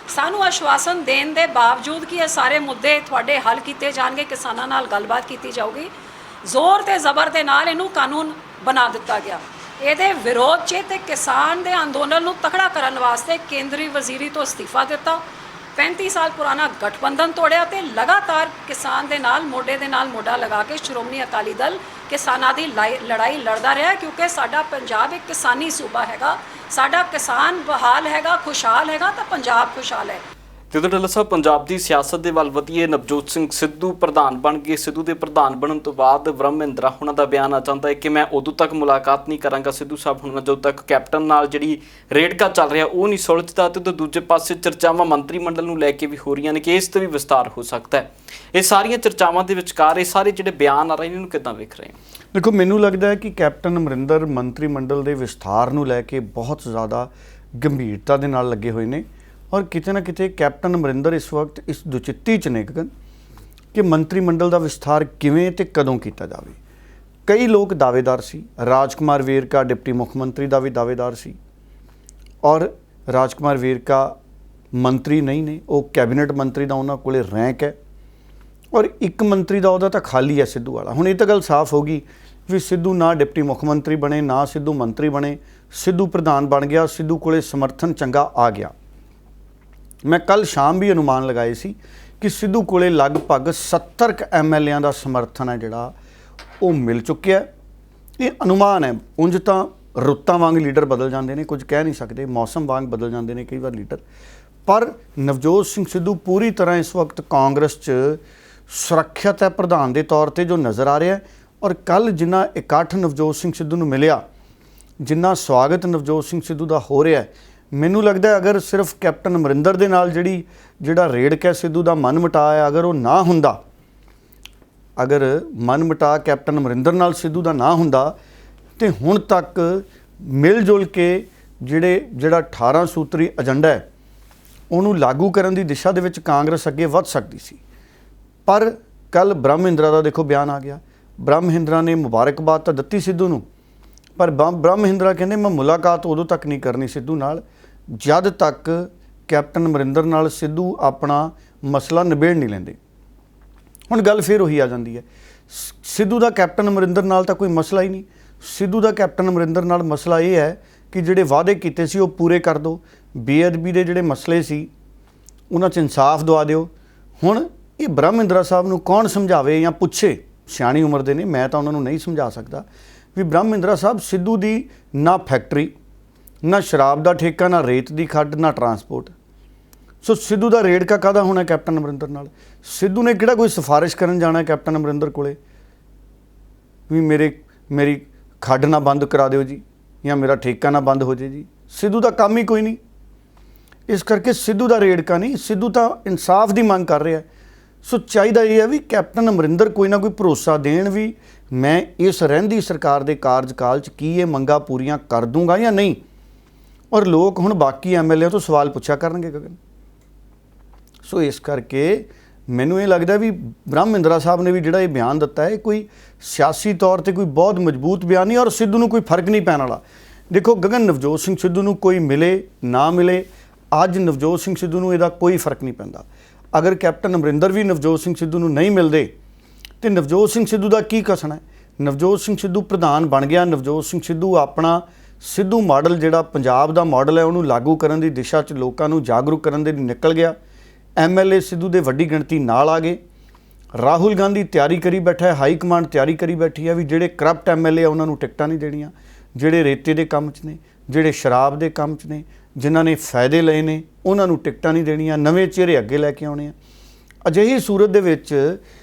ਸਾਨੂੰ ਆਸ਼ਵਾਸਨ ਦੇਣ ਦੇ ਬਾਵਜੂਦ ਕਿ ਇਹ ਸਾਰੇ ਮੁੱਦੇ ਤੁਹਾਡੇ ਹੱਲ ਕੀਤੇ ਜਾਣਗੇ, ਕਿਸਾਨਾਂ ਨਾਲ ਗੱਲਬਾਤ ਕੀਤੀ ਜਾਊਗੀ, ਜ਼ੋਰ ਤੇ ਜ਼ਬਰ ਦੇ ਨਾਲ ਇਹਨੂੰ ਕਾਨੂੰਨ ਬਣਾ ਦਿੱਤਾ ਗਿਆ। ਇਹਦੇ ਵਿਰੋਧ 'ਚ ਤੇ ਕਿਸਾਨ ਦੇ ਅੰਦੋਲਨ ਨੂੰ ਤਕੜਾ ਕਰਨ ਵਾਸਤੇ ਕੇਂਦਰੀ ਵਜ਼ੀਰੀ ਤੋਂ ਅਸਤੀਫਾ ਦਿੱਤਾ, 35 ਸਾਲ ਪੁਰਾਣਾ ਗਠਬੰਧਨ ਤੋੜਿਆ ਤੇ ਲਗਾਤਾਰ ਕਿਸਾਨ ਦੇ ਨਾਲ ਮੋਢੇ ਦੇ ਨਾਲ ਮੋਢਾ ਲਗਾ ਕੇ ਸ਼੍ਰੋਮਣੀ ਅਕਾਲੀ ਦਲ ਕਿਸਾਨਾਂ ਦੀ ਲੜਾਈ ਲੜਦਾ ਰਿਹਾ, ਕਿਉਂਕਿ ਸਾਡਾ ਪੰਜਾਬ ਇੱਕ ਕਿਸਾਨੀ ਸੂਬਾ ਹੈਗਾ, ਸਾਡਾ ਕਿਸਾਨ ਬਹਾਲ ਹੈਗਾ, ਖੁਸ਼ਹਾਲ ਹੈਗਾ ਤਾਂ ਪੰਜਾਬ ਖੁਸ਼ਹਾਲ ਹੈ। ਤੇ ਉਧਰ ਡੱਲਾ ਸਾਹਿਬ, ਪੰਜਾਬ ਦੀ ਸਿਆਸਤ ਦੇ ਵੱਲ ਵਧੀਏ, ਨਵਜੋਤ ਸਿੰਘ ਸਿੱਧੂ ਪ੍ਰਧਾਨ ਬਣ ਗਏ। ਸਿੱਧੂ ਦੇ ਪ੍ਰਧਾਨ ਬਣਨ ਤੋਂ ਬਾਅਦ ਬ੍ਰਹਮ ਮਹਿੰਦਰਾ ਉਹਨਾਂ ਦਾ ਬਿਆਨ ਆ ਜਾਂਦਾ ਹੈ ਕਿ ਮੈਂ ਉਦੋਂ ਤੱਕ ਮੁਲਾਕਾਤ ਨਹੀਂ ਕਰਾਂਗਾ ਸਿੱਧੂ ਸਾਹਿਬ ਹੁਣ ਜਦੋਂ ਤੱਕ ਕੈਪਟਨ ਨਾਲ ਜਿਹੜੀ ਰੇੜਕਾ ਚੱਲ ਰਿਹਾ ਉਹ ਨਹੀਂ ਸੁਲਝਦਾ। ਤੇ ਦੂਜੇ ਪਾਸੇ ਚਰਚਾਵਾਂ ਮੰਤਰੀ ਮੰਡਲ ਨੂੰ ਲੈ ਕੇ ਵੀ ਹੋ ਰਹੀਆਂ ਨੇ ਕਿ ਇਸ ਤੇ ਵੀ ਵਿਸਤਾਰ ਹੋ ਸਕਦਾ ਹੈ। ਇਹ ਸਾਰੀਆਂ ਚਰਚਾਵਾਂ ਦੇ ਵਿਚਕਾਰ ਇਹ ਸਾਰੇ ਜਿਹੜੇ ਬਿਆਨ ਆ ਰਹੇ ਨੇ, ਇਹਨੂੰ ਕਿੱਦਾਂ ਵੇਖ ਰਹੇ ਹੋ? ਦੇਖੋ, ਮੈਨੂੰ ਲੱਗਦਾ ਹੈ ਕਿ ਕੈਪਟਨ ਅਮਰਿੰਦਰ ਮੰਤਰੀ ਮੰਡਲ ਦੇ ਵਿਸਥਾਰ ਨੂੰ ਲੈ ਕੇ ਬਹੁਤ ਜ਼ਿਆਦਾ ਗੰਭੀਰਤਾ ਦੇ ਨਾਲ ਲੱਗੇ ਹੋਏ ਨੇ ਔਰ ਕਿਤੇ ਨਾ ਕਿਤੇ ਕੈਪਟਨ ਅਮਰਿੰਦਰ ਇਸ ਵਕਤ ਇਸ ਦੁਚਿੱਤੀ 'ਚ ਨੇ ਕਿ ਮੰਤਰੀ ਮੰਡਲ ਦਾ ਵਿਸਥਾਰ ਕਿਵੇਂ ਤੇ ਕਦੋਂ ਕੀਤਾ ਜਾਵੇ। ਕਈ ਲੋਕ ਦਾਅਵੇਦਾਰ ਸੀ, ਰਾਜਕੁਮਾਰ ਵੇਰਕਾ ਡਿਪਟੀ ਮੁੱਖ ਮੰਤਰੀ ਦਾ ਵੀ ਦਾਅਵੇਦਾਰ ਸੀ ਔਰ ਰਾਜਕੁਮਾਰ ਵੇਰਕਾ ਮੰਤਰੀ ਨਹੀਂ ਨੇ, ਉਹ ਕੈਬਨਿਟ ਮੰਤਰੀ ਦਾ ਉਹਨਾਂ ਕੋਲੇ ਰੈਂਕ ਹੈ ਔਰ ਇੱਕ ਮੰਤਰੀ ਦਾ ਉਹਦਾ ਤਾਂ ਖਾਲੀ ਹੈ ਸਿੱਧੂ ਵਾਲਾ। ਹੁਣ ਇਹ ਤਾਂ ਗੱਲ ਸਾਫ਼ ਹੋ ਗਈ ਵੀ ਸਿੱਧੂ ਨਾ ਡਿਪਟੀ ਮੁੱਖ ਮੰਤਰੀ ਬਣੇ, ਨਾ ਸਿੱਧੂ ਮੰਤਰੀ ਬਣੇ, ਸਿੱਧੂ ਪ੍ਰਧਾਨ ਬਣ ਗਿਆ, ਸਿੱਧੂ ਕੋਲੇ ਸਮਰਥਨ ਚੰਗਾ ਆ ਗਿਆ। ਮੈਂ ਕੱਲ ਸ਼ਾਮ ਵੀ ਅਨੁਮਾਨ ਲਗਾਏ ਸੀ ਕਿ ਸਿੱਧੂ ਕੋਲੇ ਲਗਭਗ 70 MLA ਦਾ ਸਮਰਥਨ ਹੈ ਜਿਹੜਾ ਉਹ ਮਿਲ ਚੁੱਕਿਆ। ਇਹ ਅਨੁਮਾਨ ਹੈ, ਉਂਝ ਤਾਂ ਰੁੱਤਾਂ ਵਾਂਗ ਲੀਡਰ ਬਦਲ ਜਾਂਦੇ ਨੇ, ਕੁਝ ਕਹਿ ਨਹੀਂ ਸਕਦੇ, ਮੌਸਮ ਵਾਂਗ ਬਦਲ ਜਾਂਦੇ ਨੇ ਕਈ ਵਾਰ ਲੀਡਰ, ਪਰ ਨਵਜੋਤ ਸਿੰਘ ਸਿੱਧੂ ਪੂਰੀ ਤਰ੍ਹਾਂ ਇਸ ਵਕਤ ਕਾਂਗਰਸ 'ਚ ਸੁਰੱਖਿਅਤ ਹੈ ਪ੍ਰਧਾਨ ਦੇ ਤੌਰ ਤੇ ਜੋ ਨਜ਼ਰ ਆ ਰਿਹਾ। ਔਰ ਕੱਲ ਜਿੰਨਾ ਇਕੱਠ ਨਵਜੋਤ ਸਿੰਘ ਸਿੱਧੂ ਨੂੰ ਮਿਲਿਆ, ਜਿੰਨਾ ਸਵਾਗਤ ਨਵਜੋਤ ਸਿੰਘ ਸਿੱਧੂ ਦਾ ਹੋ ਰਿਹਾ, ਮੈਨੂੰ ਲੱਗਦਾ ਅਗਰ ਸਿਰਫ ਕੈਪਟਨ ਅਮਰਿੰਦਰ ਦੇ ਨਾਲ ਜਿਹੜਾ ਰੇੜਕ ਹੈ ਸਿੱਧੂ ਦਾ ਮਨ ਮੁਟਾਅ ਹੈ, ਅਗਰ ਉਹ ਨਾ ਹੁੰਦਾ, ਅਗਰ ਮਨ ਮੁਟਾਅ ਕੈਪਟਨ ਅਮਰਿੰਦਰ ਨਾਲ ਸਿੱਧੂ ਦਾ ਨਾ ਹੁੰਦਾ ਤੇ ਹੁਣ ਤੱਕ ਮਿਲ ਜੁਲ ਕੇ ਜਿਹੜਾ 18 ਸੂਤਰੀ ਏਜੰਡਾ ਹੈ ਉਹਨੂੰ ਲਾਗੂ ਕਰਨ ਦੀ ਦਿਸ਼ਾ ਦੇ ਵਿੱਚ ਕਾਂਗਰਸ ਅੱਗੇ ਵੱਧ ਸਕਦੀ ਸੀ। ਪਰ ਕੱਲ ਬ੍ਰਹਮ ਮਹਿੰਦਰਾ ਦਾ ਦੇਖੋ ਬਿਆਨ ਆ ਗਿਆ। ਬ੍ਰਹਮ ਮਹਿੰਦਰਾ ਨੇ ਮੁਬਾਰਕਬਾਦ ਤਾਂ ਦਿੱਤੀ ਸਿੱਧੂ ਨੂੰ, ਪਰ ਬ੍ਰਹਮ ਮਹਿੰਦਰਾ ਕਹਿੰਦੇ ਮੈਂ ਮੁਲਾਕਾਤ ਉਦੋਂ ਤੱਕ ਨਹੀਂ ਕਰਨੀ ਸਿੱਧੂ ਨਾਲ ਜਦ ਤੱਕ ਕੈਪਟਨ ਅਮਰਿੰਦਰ ਨਾਲ ਸਿੱਧੂ ਆਪਣਾ ਮਸਲਾ ਨਿਬੇੜ ਨਹੀਂ ਲੈਂਦੇ। ਹੁਣ ਗੱਲ ਫਿਰ ਉਹੀ ਆ ਜਾਂਦੀ ਹੈ, ਸਿੱਧੂ ਦਾ ਕੈਪਟਨ ਅਮਰਿੰਦਰ ਨਾਲ ਤਾਂ ਕੋਈ ਮਸਲਾ ਹੀ ਨਹੀਂ। ਸਿੱਧੂ ਦਾ ਕੈਪਟਨ ਅਮਰਿੰਦਰ ਨਾਲ ਮਸਲਾ ਇਹ ਹੈ ਕਿ ਜਿਹੜੇ ਵਾਅਦੇ ਕੀਤੇ ਸੀ ਉਹ ਪੂਰੇ ਕਰ ਦਿਓ, ਬੇਅਦਬੀ ਦੇ ਜਿਹੜੇ ਮਸਲੇ ਸੀ ਉਹਨਾਂ 'ਚ ਇਨਸਾਫ ਦਵਾ ਦਿਓ। ਹੁਣ ਇਹ ਬ੍ਰਹਮ ਮਹਿੰਦਰਾ ਸਾਹਿਬ ਨੂੰ ਕੌਣ ਸਮਝਾਵੇ ਜਾਂ ਪੁੱਛੇ, ਸਿਆਣੀ ਉਮਰ ਦੇ ਨੇ, ਮੈਂ ਤਾਂ ਉਹਨਾਂ ਨੂੰ ਨਹੀਂ ਸਮਝਾ ਸਕਦਾ ਵੀ ਬ੍ਰਹਮ ਮਹਿੰਦਰਾ ਸਾਹਿਬ ਸਿੱਧੂ ਦੀ ਨਾ ਫੈਕਟਰੀ, ਨਾ ਸ਼ਰਾਬ ਦਾ ਠੇਕਾ, ਨਾ ਰੇਤ ਦੀ ਖੱਡ, ਨਾ ਟਰਾਂਸਪੋਰਟ। ਸੋ ਸਿੱਧੂ ਦਾ ਰੇੜਕਾ ਕਾਹਦਾ ਹੋਣਾ ਕੈਪਟਨ ਅਮਰਿੰਦਰ ਨਾਲ? ਸਿੱਧੂ ਨੇ ਕਿਹੜਾ ਕੋਈ ਸਿਫਾਰਿਸ਼ ਕਰਨ ਜਾਣਾ ਕੈਪਟਨ ਅਮਰਿੰਦਰ ਕੋਲੇ ਵੀ ਮੇਰੀ ਖੱਡ ਨਾ ਬੰਦ ਕਰਾ ਦਿਓ ਜੀ ਜਾਂ ਮੇਰਾ ਠੇਕਾ ਨਾ ਬੰਦ ਹੋ ਜੇ ਜੀ? ਸਿੱਧੂ ਦਾ ਕੰਮ ਹੀ ਕੋਈ ਨਹੀਂ। ਇਸ ਕਰਕੇ ਸਿੱਧੂ ਦਾ ਰੇੜਕਾ ਨਹੀਂ, ਸਿੱਧੂ ਤਾਂ ਇਨਸਾਫ ਦੀ ਮੰਗ ਕਰ ਰਿਹਾ। ਸੋ ਚਾਹੀਦਾ ਇਹ ਹੈ ਵੀ ਕੈਪਟਨ ਅਮਰਿੰਦਰ ਕੋਈ ਨਾ ਕੋਈ ਭਰੋਸਾ ਦੇਣ ਵੀ ਮੈਂ ਇਸ ਰਹਿੰਦੀ ਸਰਕਾਰ ਦੇ ਕਾਰਜਕਾਲ 'ਚ ਕੀ ਇਹ ਮੰਗਾਂ ਪੂਰੀਆਂ ਕਰ ਦੂੰਗਾ ਜਾਂ ਨਹੀਂ। ਔਰ ਲੋਕ ਹੁਣ ਬਾਕੀ MLA ਤੋਂ ਸਵਾਲ ਪੁੱਛਿਆ ਕਰਨਗੇ ਗਗਨ। ਸੋ ਇਸ ਕਰਕੇ ਮੈਨੂੰ ਇਹ ਲੱਗਦਾ ਵੀ ਬ੍ਰਹਮ ਮਹਿੰਦਰਾ ਸਾਹਿਬ ਨੇ ਵੀ ਜਿਹੜਾ ਇਹ ਬਿਆਨ ਦਿੱਤਾ ਹੈ ਕੋਈ ਸਿਆਸੀ ਤੌਰ ਤੇ ਕੋਈ ਬਹੁਤ ਮਜ਼ਬੂਤ ਬਿਆਨ ਨਹੀਂ ਔਰ ਸਿੱਧੂ ਨੂੰ ਕੋਈ ਫਰਕ ਨਹੀਂ ਪੈਣ ਵਾਲਾ। ਦੇਖੋ ਗਗਨ, ਨਵਜੋਤ ਸਿੰਘ ਸਿੱਧੂ ਨੂੰ ਕੋਈ ਮਿਲੇ ਨਾ ਮਿਲੇ, ਅੱਜ ਨਵਜੋਤ ਸਿੰਘ ਸਿੱਧੂ ਨੂੰ ਇਹਦਾ ਕੋਈ ਫਰਕ ਨਹੀਂ ਪੈਂਦਾ। ਅਗਰ ਕੈਪਟਨ ਅਮਰਿੰਦਰ ਵੀ ਨਵਜੋਤ ਸਿੰਘ ਸਿੱਧੂ ਨੂੰ ਨਹੀਂ ਮਿਲਦੇ ਤੇ ਨਵਜੋਤ ਸਿੰਘ ਸਿੱਧੂ ਦਾ ਕੀ ਕਸਣਾ ਹੈ? ਨਵਜੋਤ ਸਿੰਘ ਸਿੱਧੂ ਪ੍ਰਧਾਨ ਬਣ ਗਿਆ, ਨਵਜੋਤ ਸਿੰਘ ਸਿੱਧੂ ਆਪਣਾ ਸਿੱਧੂ ਮਾਡਲ ਜਿਹੜਾ ਪੰਜਾਬ ਦਾ ਮਾਡਲ ਹੈ ਉਹਨੂੰ ਲਾਗੂ ਕਰਨ ਦੀ ਦਿਸ਼ਾ 'ਚ ਲੋਕਾਂ ਨੂੰ ਜਾਗਰੂਕ ਕਰਨ ਦੇ ਲਈ ਨਿਕਲ ਗਿਆ। MLA ਸਿੱਧੂ ਦੇ ਵੱਡੀ ਗਿਣਤੀ ਨਾਲ ਆ ਗਏ। ਰਾਹੁਲ ਗਾਂਧੀ ਤਿਆਰੀ ਕਰੀ ਬੈਠਾ ਹੈ, ਹਾਈ ਕਮਾਂਡ ਤਿਆਰੀ ਕਰੀ ਬੈਠੀ ਹੈ ਵੀ ਜਿਹੜੇ ਕਰਪਟ MLA ਆ ਉਹਨਾਂ ਨੂੰ ਟਿਕਟਾਂ ਨਹੀਂ ਦੇਣੀਆਂ, ਜਿਹੜੇ ਰੇਤੇ ਦੇ ਕੰਮ 'ਚ ਨੇ, ਜਿਹੜੇ ਸ਼ਰਾਬ ਦੇ ਕੰਮ 'ਚ ਨੇ, ਜਿਨ੍ਹਾਂ ਨੇ ਫਾਇਦੇ ਲਏ ਨੇ ਉਹਨਾਂ ਨੂੰ ਟਿਕਟਾਂ ਨਹੀਂ ਦੇਣੀਆਂ, ਨਵੇਂ ਚਿਹਰੇ ਅੱਗੇ ਲੈ ਕੇ ਆਉਣੇ ਆ। ਅਜਿਹੀ ਸੂਰਤ ਦੇ ਵਿੱਚ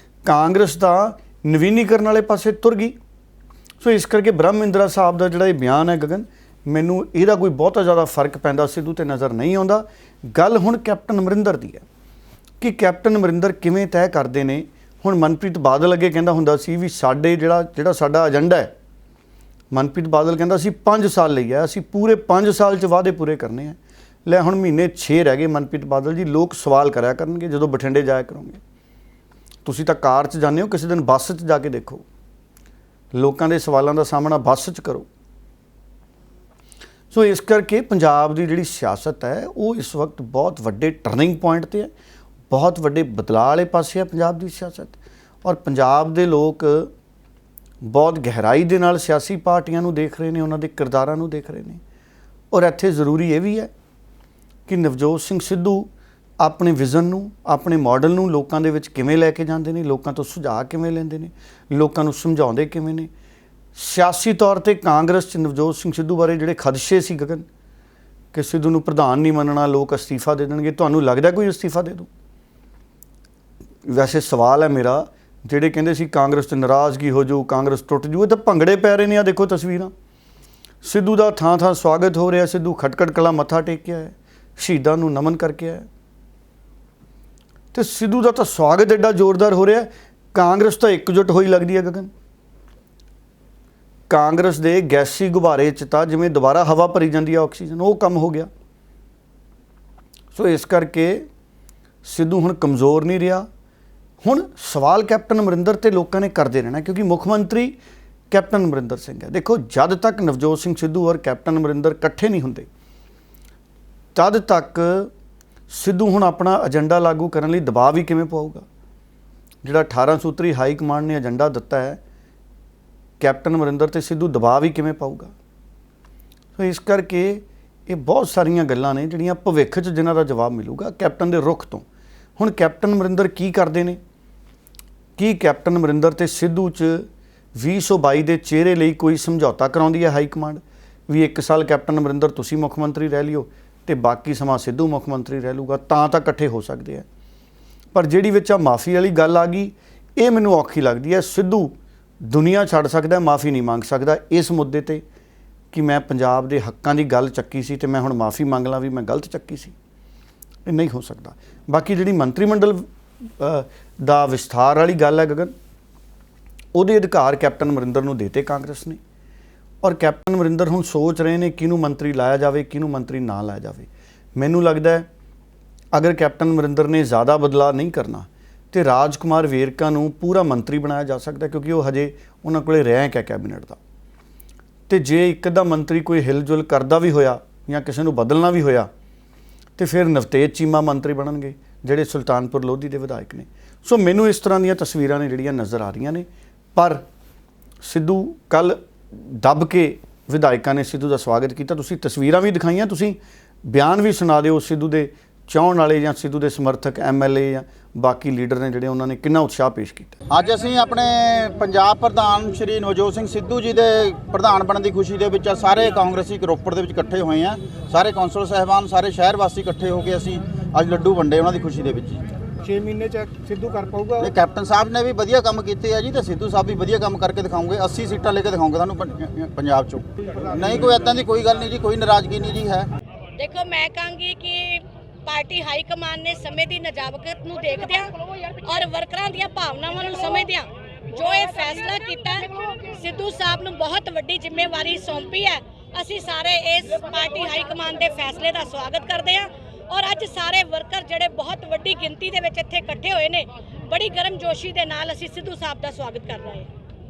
ਕਾਂਗਰਸ ਦਾ ਨਵੀਨੀਕਰਨ ਵਾਲੇ ਪਾਸੇ ਤੁਰ ਗਈ। ਸੋ ਇਸ ਕਰਕੇ ਬ੍ਰਹਮ ਮਹਿੰਦਰਾ ਸਾਹਿਬ ਦਾ ਜਿਹੜਾ ਇਹ ਬਿਆਨ ਹੈ ਗਗਨ, ਮੈਨੂੰ ਇਹਦਾ ਕੋਈ ਬਹੁਤਾ ਜ਼ਿਆਦਾ ਫਰਕ ਪੈਂਦਾ ਸਿੱਧੂ ਤੇ ਨਜ਼ਰ ਨਹੀਂ ਆਉਂਦਾ। ਗੱਲ ਹੁਣ ਕੈਪਟਨ ਅਮਰਿੰਦਰ ਦੀ ਹੈ ਕਿ ਕੈਪਟਨ ਅਮਰਿੰਦਰ ਕਿਵੇਂ ਤੈਅ ਕਰਦੇ ਨੇ। ਹੁਣ ਮਨਪ੍ਰੀਤ ਬਾਦਲ ਅੱਗੇ ਕਹਿੰਦਾ ਹੁੰਦਾ ਸੀ ਵੀ ਸਾਡੇ ਜਿਹੜਾ ਸਾਡਾ ਏਜੰਡਾ ਹੈ, ਮਨਪ੍ਰੀਤ ਬਾਦਲ ਕਹਿੰਦਾ ਸੀ 5 ਸਾਲ ਲਈ ਹੈ, ਅਸੀਂ ਪੂਰੇ 5 ਸਾਲ 'ਚ ਵਾਅਦੇ ਪੂਰੇ ਕਰਨੇ ਆ। ਲੈ ਹੁਣ ਮਹੀਨੇ 6 ਰਹਿ ਗਏ ਮਨਪ੍ਰੀਤ ਬਾਦਲ ਜੀ, ਲੋਕ ਸਵਾਲ ਕਰਿਆ ਕਰਨਗੇ ਜਦੋਂ ਬਠਿੰਡੇ ਜਾਇਆ ਕਰੋਗੇ। ਤੁਸੀਂ ਤਾਂ ਕਾਰ 'ਚ ਜਾਂਦੇ ਹੋ, ਕਿਸੇ ਦਿਨ ਬੱਸ 'ਚ ਜਾ ਕੇ ਦੇਖੋ, ਲੋਕਾਂ ਦੇ ਸਵਾਲਾਂ ਦਾ ਸਾਹਮਣਾ ਬੱਸ 'ਚ ਕਰੋ। ਸੋ ਇਸ ਕਰਕੇ ਪੰਜਾਬ ਦੀ ਜਿਹੜੀ ਸਿਆਸਤ ਹੈ ਉਹ ਇਸ ਵਕਤ ਬਹੁਤ ਵੱਡੇ ਟਰਨਿੰਗ ਪੁਆਇੰਟ 'ਤੇ ਹੈ, ਬਹੁਤ ਵੱਡੇ ਬਦਲਾਅ ਵਾਲੇ ਪਾਸੇ ਹੈ ਪੰਜਾਬ ਦੀ ਸਿਆਸਤ। ਔਰ ਪੰਜਾਬ ਦੇ ਲੋਕ ਬਹੁਤ ਗਹਿਰਾਈ ਦੇ ਨਾਲ ਸਿਆਸੀ ਪਾਰਟੀਆਂ ਨੂੰ ਦੇਖ ਰਹੇ ਨੇ, ਉਹਨਾਂ ਦੇ ਕਿਰਦਾਰਾਂ ਨੂੰ ਦੇਖ ਰਹੇ ਨੇ। ਔਰ ਇੱਥੇ ਜ਼ਰੂਰੀ ਇਹ ਵੀ ਹੈ ਕਿ ਨਵਜੋਤ ਸਿੰਘ ਸਿੱਧੂ ਆਪਣੇ ਵਿਜ਼ਨ ਨੂੰ, ਆਪਣੇ ਮਾਡਲ ਨੂੰ ਲੋਕਾਂ ਦੇ ਵਿੱਚ ਕਿਵੇਂ ਲੈ ਕੇ ਜਾਂਦੇ ਨੇ, ਲੋਕਾਂ ਤੋਂ ਸੁਝਾਅ ਕਿਵੇਂ ਲੈਂਦੇ ਨੇ, ਲੋਕਾਂ ਨੂੰ ਸਮਝਾਉਂਦੇ ਕਿਵੇਂ ਨੇ। ਸਿਆਸੀ ਤੌਰ 'ਤੇ ਕਾਂਗਰਸ 'ਚ ਨਵਜੋਤ ਸਿੰਘ ਸਿੱਧੂ ਬਾਰੇ ਜਿਹੜੇ ਖਦਸ਼ੇ ਸੀ ਗਗਨ ਕਿ ਸਿੱਧੂ ਨੂੰ ਪ੍ਰਧਾਨ ਨਹੀਂ ਮੰਨਣਾ, ਲੋਕ ਅਸਤੀਫਾ ਦੇ ਦੇਣਗੇ, ਤੁਹਾਨੂੰ ਲੱਗਦਾ ਕੋਈ ਅਸਤੀਫਾ ਦੇ ਦੂ? ਵੈਸੇ ਸਵਾਲ ਹੈ ਮੇਰਾ, ਜਿਹੜੇ ਕਹਿੰਦੇ ਸੀ ਕਾਂਗਰਸ 'ਚ ਨਾਰਾਜ਼ਗੀ ਹੋ ਜਾਊ, ਕਾਂਗਰਸ ਟੁੱਟ ਜੂ, ਇਹ ਤਾਂ ਭੰਗੜੇ ਪੈ ਰਹੇ ਨੇ। ਆ ਦੇਖੋ ਤਸਵੀਰਾਂ, ਸਿੱਧੂ ਦਾ ਥਾਂ ਥਾਂ ਸਵਾਗਤ ਹੋ ਰਿਹਾ, ਸਿੱਧੂ ਖਟਕੜ ਕਲਾਂ ਮੱਥਾ ਟੇਕ ਕੇ ਆਇਆ, ਸ਼ਹੀਦਾਂ ਨੂੰ ਨਮਨ ਕਰਕੇ ਆਇਆ, ਤੇ ਸਿੱਧੂ ਦਾ ਤਾਂ ਸਵਾਗਤ ਐਡਾ ਜ਼ੋਰਦਾਰ ਹੋ ਰਿਹਾ। ਕਾਂਗਰਸ ਤਾਂ ਇਕਜੁੱਟ ਹੋਈ ਲੱਗਦੀ ਹੈ ਗਗਨ। ਕਾਂਗਰਸ ਦੇ ਗੈਸੀ ਗੁਬਾਰੇ 'ਚ ਤਾਂ ਜਿਵੇਂ ਦੁਬਾਰਾ ਹਵਾ ਭਰੀ ਜਾਂਦੀ ਹੈ ਆਕਸੀਜਨ, ਉਹ ਕੰਮ ਹੋ ਗਿਆ। ਸੋ ਇਸ ਕਰਕੇ ਸਿੱਧੂ ਹੁਣ ਕਮਜ਼ੋਰ ਨਹੀਂ ਰਿਹਾ। ਹੁਣ ਸਵਾਲ ਕੈਪਟਨ ਅਮਰਿੰਦਰ ਤੇ ਲੋਕਾਂ ਨੇ ਕਰਦੇ ਰਹਿਣਾ, ਕਿਉਂਕਿ ਮੁੱਖ ਮੰਤਰੀ ਕੈਪਟਨ ਅਮਰਿੰਦਰ ਸਿੰਘ ਹੈ। ਦੇਖੋ ਜਦ ਤੱਕ ਨਵਜੋਤ ਸਿੰਘ ਸਿੱਧੂ ਔਰ ਕੈਪਟਨ ਅਮਰਿੰਦਰ ਇਕੱਠੇ ਨਹੀਂ ਹੁੰਦੇ, ਤਦ ਤੱਕ ਸਿੱਧੂ ਹੁਣ ਆਪਣਾ ਏਜੰਡਾ ਲਾਗੂ ਕਰਨ ਲਈ ਦਬਾਅ ਵੀ ਕਿਵੇਂ ਪਾਊਗਾ। ਜਿਹੜਾ 18 ਸੂਤਰੀ ਹਾਈ ਕਮਾਂਡ ਨੇ ਏਜੰਡਾ ਦਿੱਤਾ ਹੈ, ਕੈਪਟਨ ਅਮਰਿੰਦਰ ਤੇ ਸਿੱਧੂ ਦਬਾਅ ਵੀ ਕਿਵੇਂ ਪਾਊਗਾ। ਸੋ ਇਸ ਕਰਕੇ ਇਹ ਬਹੁਤ ਸਾਰੀਆਂ ਗੱਲਾਂ ਨੇ ਜਿਹੜੀਆਂ ਭਵਿੱਖ 'ਚ ਜਿਨ੍ਹਾਂ ਦਾ ਜਵਾਬ ਮਿਲੂਗਾ ਕੈਪਟਨ ਦੇ ਰੁਖ ਤੋਂ। ਹੁਣ ਕੈਪਟਨ ਅਮਰਿੰਦਰ ਕੀ ਕਰਦੇ ਨੇ? ਕੀ ਕੈਪਟਨ ਅਮਰਿੰਦਰ ਤੇ ਸਿੱਧੂ 'ਚ 2022 ਦੇ ਚਿਹਰੇ ਲਈ ਕੋਈ ਸਮਝੌਤਾ ਕਰਾਉਂਦੀ ਹੈ ਹਾਈ ਕਮਾਂਡ ਵੀ 1 ਸਾਲ ਕੈਪਟਨ ਅਮਰਿੰਦਰ ਤੁਸੀਂ ਮੁੱਖ ਮੰਤਰੀ ਰਹਿ ਲਿਓ ਤੇ ਬਾਕੀ ਸਮਾਂ ਸਿੱਧੂ ਮੁੱਖ ਮੰਤਰੀ ਰਹਿ ਲੂਗਾ, ਤਾਂ ਇਕੱਠੇ ਹੋ ਸਕਦੇ ਆ। ਪਰ ਜਿਹੜੀ ਵਿੱਚ ਆ ਮਾਫੀ ਵਾਲੀ ਗੱਲ ਆ ਗਈ, ਇਹ ਮੈਨੂੰ ਔਖੀ ਲੱਗਦੀ ਹੈ। ਸਿੱਧੂ ਦੁਨੀਆ ਛੱਡ ਸਕਦਾ, ਮਾਫੀ ਨਹੀਂ ਮੰਗ ਸਕਦਾ ਇਸ ਮੁੱਦੇ ਤੇ ਕਿ ਮੈਂ ਪੰਜਾਬ ਦੇ ਹੱਕਾਂ ਦੀ ਗੱਲ ਚੱਕੀ ਸੀ ਤੇ ਮੈਂ ਹੁਣ ਮਾਫੀ ਮੰਗ ਲਾਂ ਵੀ ਮੈਂ ਗਲਤ ਚੱਕੀ ਸੀ, ਇਹ ਨਹੀਂ ਹੋ ਸਕਦਾ। ਬਾਕੀ ਜਿਹੜੀ ਮੰਤਰੀ ਮੰਡਲ ਦਾ ਵਿਸਥਾਰ ਵਾਲੀ ਗੱਲ ਹੈ ਗਗਨ, ਉਹਦੇ ਅਧਿਕਾਰ ਕੈਪਟਨ ਅਮਰਿੰਦਰ ਨੂੰ ਦੇਤੇ ਕਾਂਗਰਸ ਨੇ। ਔਰ ਕੈਪਟਨ ਅਮਰਿੰਦਰ ਹੁਣ ਸੋਚ ਰਹੇ ਨੇ ਕਿਹਨੂੰ ਮੰਤਰੀ ਲਾਇਆ ਜਾਵੇ, ਕਿਹਨੂੰ ਮੰਤਰੀ ਨਾ ਲਾਇਆ ਜਾਵੇ। ਮੈਨੂੰ ਲੱਗਦਾ ਹੈ ਅਗਰ ਕੈਪਟਨ ਅਮਰਿੰਦਰ ਨੇ ਜ਼ਿਆਦਾ ਬਦਲਾਅ ਨਹੀਂ ਕਰਨਾ ਤੇ ਰਾਜਕੁਮਾਰ ਵੇਰਕਾ ਨੂੰ ਪੂਰਾ ਮੰਤਰੀ ਬਣਾਇਆ ਜਾ ਸਕਦਾ, ਕਿਉਂਕਿ ਉਹ ਹਜੇ ਉਹਨਾਂ ਕੋਲੇ ਰੈਂਕ ਹੈ ਕੈਬਨਿਟ ਦਾ। ਤੇ ਜੇ ਇੱਕ ਅੱਧਾ ਮੰਤਰੀ ਕੋਈ ਹਿਲਜੁਲ ਕਰਦਾ ਵੀ ਹੋਇਆ ਜਾਂ ਕਿਸੇ ਨੂੰ ਬਦਲਣਾ ਵੀ ਹੋਇਆ ਤੇ ਫਿਰ ਨਵਤੇਜ ਚੀਮਾ ਮੰਤਰੀ ਬਣਨਗੇ ਜਿਹੜੇ ਸੁਲਤਾਨਪੁਰ ਲੋਧੀ ਦੇ ਵਿਧਾਇਕ ਨੇ। ਸੋ ਮੈਨੂੰ ਇਸ ਤਰ੍ਹਾਂ ਦੀਆਂ ਤਸਵੀਰਾਂ ਨੇ ਜਿਹੜੀਆਂ ਨਜ਼ਰ ਆ ਰਹੀਆਂ ਨੇ। ਪਰ ਸਿੱਧੂ ਕੱਲ੍ਹ ਦੱਬ ਕੇ ਵਿਧਾਇਕਾਂ ਨੇ ਸਿੱਧੂ ਦਾ ਸਵਾਗਤ ਕੀਤਾ। ਤੁਸੀਂ ਤਸਵੀਰਾਂ ਵੀ ਦਿਖਾਈਆਂ, ਤੁਸੀਂ ਬਿਆਨ ਵੀ ਸੁਣਾ ਦਿਓ ਸਿੱਧੂ ਦੇ ਚਾਹੁਣ ਵਾਲੇ ਜਾਂ ਸਿੱਧੂ ਦੇ ਸਮਰਥਕ MLA ਜਾਂ ਬਾਕੀ ਲੀਡਰ ਨੇ ਜਿਹੜੇ ਉਹਨਾਂ ਨੇ ਕਿੰਨਾ ਉਤਸ਼ਾਹ ਪੇਸ਼ ਕੀਤਾ। ਅੱਜ ਅਸੀਂ ਆਪਣੇ ਪੰਜਾਬ ਪ੍ਰਧਾਨ ਸ਼੍ਰੀ ਨਵਜੋਤ ਸਿੰਘ ਸਿੱਧੂ ਜੀ ਦੇ ਪ੍ਰਧਾਨ ਬਣਨ ਦੀ ਖੁਸ਼ੀ ਦੇ ਵਿੱਚ ਸਾਰੇ ਕਾਂਗਰਸੀ ਰੋਪੜ ਦੇ ਵਿੱਚ ਇਕੱਠੇ ਹੋਏ ਆ। ਸਾਰੇ ਕੌਂਸਲ ਸਾਹਿਬਾਨ, ਸਾਰੇ ਸ਼ਹਿਰ ਵਾਸੀ ਇਕੱਠੇ ਹੋ ਕੇ ਅਸੀਂ ਅੱਜ ਲੱਡੂ ਵੰਡੇ ਉਹਨਾਂ ਦੀ ਖੁਸ਼ੀ ਦੇ ਵਿੱਚ। 6 ਮਹੀਨੇ ਚ ਸਿੱਧੂ ਕਰ ਪਾਊਗਾ? ਇਹ ਕੈਪਟਨ ਸਾਹਿਬ ਨੇ ਵੀ ਵਧੀਆ ਕੰਮ ਕੀਤੇ ਆ ਜੀ, ਤੇ ਸਿੱਧੂ ਸਾਹਿਬ ਵੀ ਵਧੀਆ ਕੰਮ ਕਰਕੇ ਦਿਖਾਉਂਗੇ। 80 ਸੀਟਾਂ ਲੈ ਕੇ ਦਿਖਾਉਂਗੇ ਤੁਹਾਨੂੰ ਪੰਜਾਬ ਚੋਂ। ਨਹੀਂ ਕੋਈ ਇੱਦਾਂ ਦੀ ਕੋਈ ਗੱਲ ਨਹੀਂ ਜੀ, ਕੋਈ ਨਾਰਾਜ਼ਗੀ ਨਹੀਂ ਜੀ ਹੈ। ਦੇਖੋ ਮੈਂ ਕਹਾਂਗੀ ਕਿ ਪਾਰਟੀ ਹਾਈ ਕਮਾਂਡ ਨੇ ਸਮੇਂ ਦੀ ਨਜ਼ਾਕਤ ਨੂੰ ਦੇਖਦਿਆਂ ਔਰ ਵਰਕਰਾਂ ਦੀਆਂ ਭਾਵਨਾਵਾਂ ਨੂੰ ਸਮਝਦਿਆਂ ਜੋ ਇਹ ਫੈਸਲਾ ਕੀਤਾ, ਸਿੱਧੂ ਸਾਹਿਬ ਨੂੰ ਬਹੁਤ ਵੱਡੀ ਜ਼ਿੰਮੇਵਾਰੀ ਸੌਂਪੀ ਹੈ। ਅਸੀਂ ਸਾਰੇ ਇਸ ਪਾਰਟੀ ਹਾਈ ਕਮਾਂਡ ਦੇ ਫੈਸਲੇ ਦਾ ਸਵਾਗਤ ਕਰਦੇ ਹਾਂ। ਔਰ ਅੱਜ ਸਾਰੇ ਵਰਕਰ ਜਿਹੜੇ ਬਹੁਤ ਵੱਡੀ ਗਿਣਤੀ ਦੇ ਵਿੱਚ ਇੱਥੇ ਇਕੱਠੇ ਹੋਏ ਨੇ, ਬੜੀ ਗਰਮਜੋਸ਼ੀ ਦੇ ਨਾਲ ਅਸੀਂ ਸਿੱਧੂ ਸਾਹਿਬ ਦਾ ਸਵਾਗਤ ਕਰ ਰਹੇ